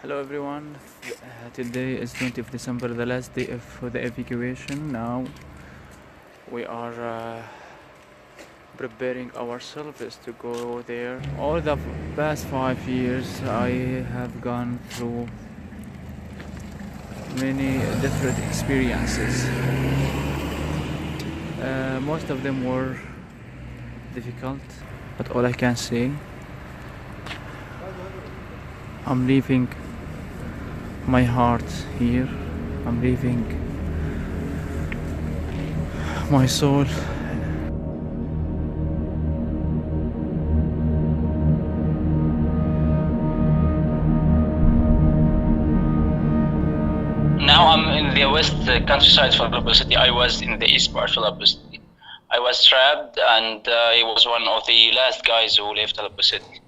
Hello everyone. Today is 20th December, the last day for the evacuation. Now we are preparing ourselves to go there. All the past 5 years I have gone through many different experiences. Most of them were difficult, but all I can say, I'm leaving my heart here. I'm leaving my soul. Now I'm in the west countryside for Aleppo city. I was in the east part of Aleppo city. I was trapped and I was one of the last guys who left Aleppo city.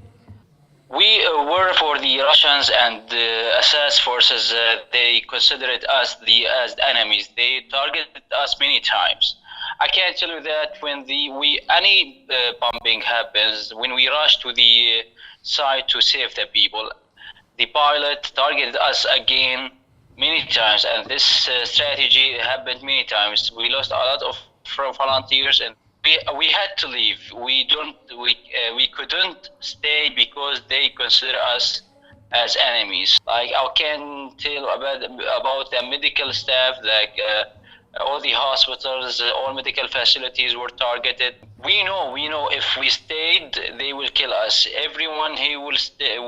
We were for the Russians and SS forces. They considered us as enemies. They targeted us many times. I can tell you that when any bombing happens, when we rush to the site to save the people, the pilot targeted us again many times, and this strategy happened many times. We lost a lot of volunteers, and we had to leave. We couldn't stay because they consider us as enemies. Like I can tell about the medical staff, like all the hospitals, all medical facilities were targeted. We know if we stayed, they will kill us. Everyone who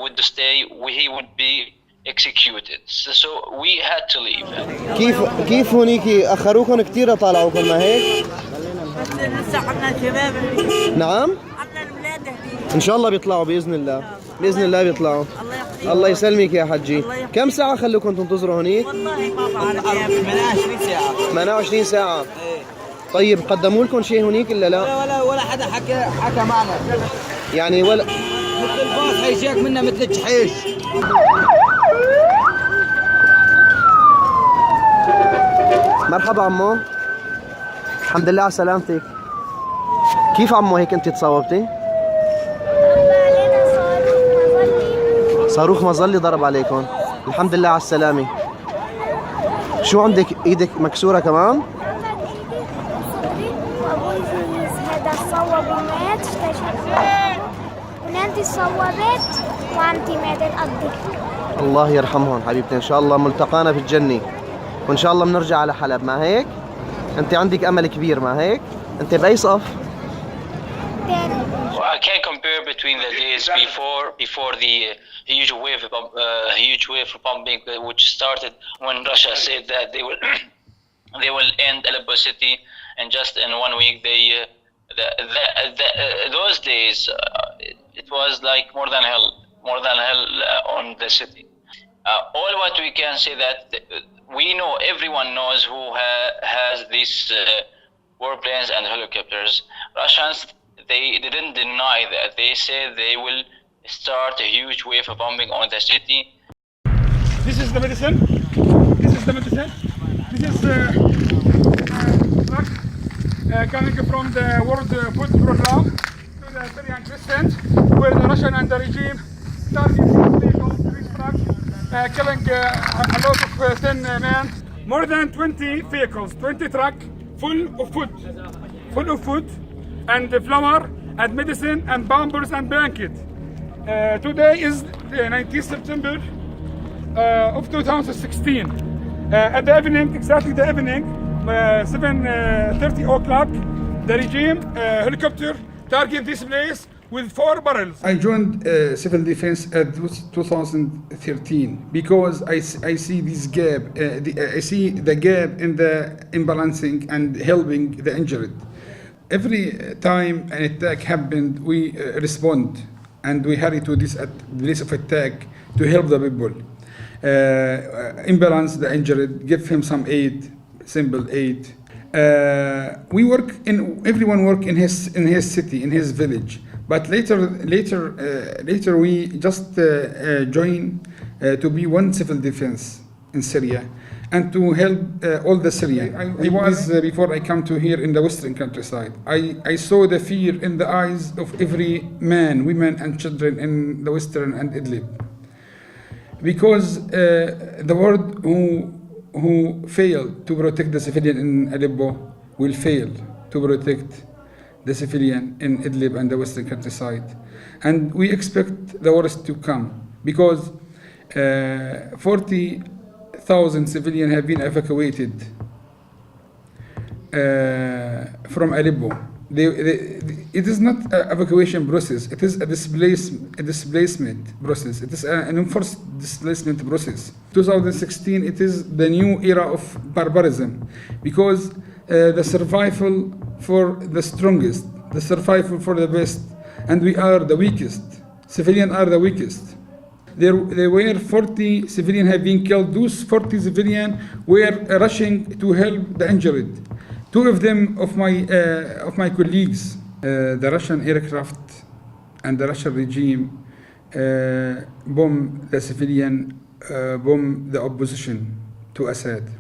would stay, he would be executed. So we had to leave. كيف هونيك اخروكم كثير طالعوكم ما هيك؟ بس لسه عنا شباب. نعم؟ عنا الاولاد هديك. ان شاء الله بيطلعوا باذن الله. باذن الله بيطلعوا. الله يسلمك يا حجي. كم ساعة خلوكم تنتظروا هونيك؟ والله ما بعرف يا 28 ساعة. 28 ساعة. طيب قدموا لكم شيء هونيك ولا لا؟ ولا حدا حكى معنا. يعني ولا مثل الباص حيجيك منا مثل الجحيش. مرحبا عمو. الحمد لله على سلامتك. كيف عمو هيك انت تصوبتي؟ صاروخ مظلي ضرب عليكم. الحمد لله على السلامة. شو عندك ايدك مكسورة كمان؟ هذا صوب ومات استشهد ونانتي صوبت وانتي ماتت قدك. الله يرحمهم حبيبتي. ان شاء الله ملتقانا في الجنة وان شاء الله بنرجع على حلب ما هيك؟ انت عندك امل كبير ما هيك؟ انت باي صف؟ I can't compare between the days before the huge wave of bombing which started when Russia said that they will end Aleppo city, and just in 1 week those days it was like more than hell on the city. All what we can say that we know, everyone knows who has these warplanes and helicopters. Russians, they didn't deny that. They said they will start a huge wave of bombing on the city. This is the medicine. This is the medicine. This is truck coming from the World Food Program to the Syrian Crescent, where the Russian and the regime started these trucks, killing a lot of thin men. More than 20 vehicles, 20 trucks full of food and flour and medicine and pampers and blanket. Today is the 19th September of 2016. At the evening, exactly the evening, 7:30 o'clock, the regime helicopter targeted this place with 4 barrels. I joined civil defense at 2013 because I see this gap. I see the gap in the imbalancing and helping the injured. Every time an attack happened, we respond and we hurry to this place of attack to help the people. Imbalance the injured, give him some aid, simple aid. We work everyone work in his city, in his village. But later we just join to be one civil defense in Syria and to help all the Syrians. I was before I come to here in the western countryside. I saw the fear in the eyes of every man, women, and children in the western and Idlib. because the world who failed to protect the civilian in Aleppo will fail to protect the civilian in Idlib and the western countryside. And we expect the worst to come, because 40,000 civilians have been evacuated from Aleppo. It is not an evacuation process, it is a displacement process. It is an enforced displacement process. 2016, it is the new era of barbarism, because the survival for the strongest, the survival for the best, and we are the weakest. Civilians are the weakest. There were 40 civilians have been killed. Those 40 civilians were rushing to help the injured. Two of them of my colleagues, the Russian aircraft and the Russian regime bombed the civilian, bombed the opposition to Assad,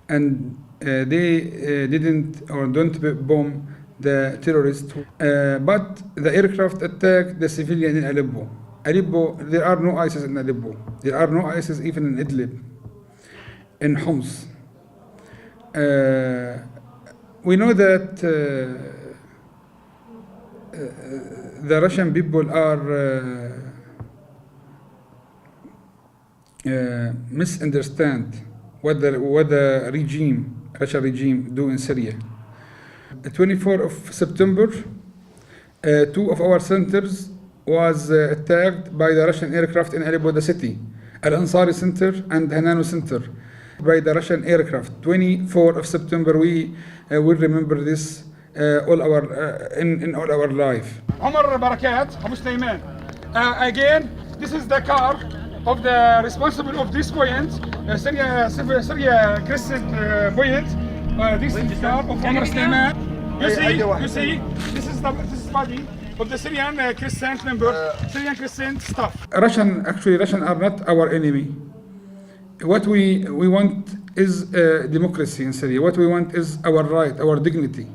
and they didn't or don't bomb the terrorists, but the aircraft attacked the civilian in Aleppo. Aleppo, there are no ISIS in Aleppo. There are no ISIS even in Idlib, in Homs. We know that the Russian people are misunderstand what the Russian regime do in Syria. The 24th of September, two of our centers was attacked by the Russian aircraft in Aleppo, the city, Al-Ansari Center and Hanano Center, by the Russian aircraft. 24th of September, we will remember this in all our life. Omar Barakat, Abu Sulaiman. Again, this is the car of the responsible of this buoyant, Syria Crescent buoyant. This is the car of Omar Sulaiman. You see, this is body of the Syrian Crescent member, Syrian Crescent staff. Russian are not our enemy. What we want is democracy in Syria. What we want is our right, our dignity.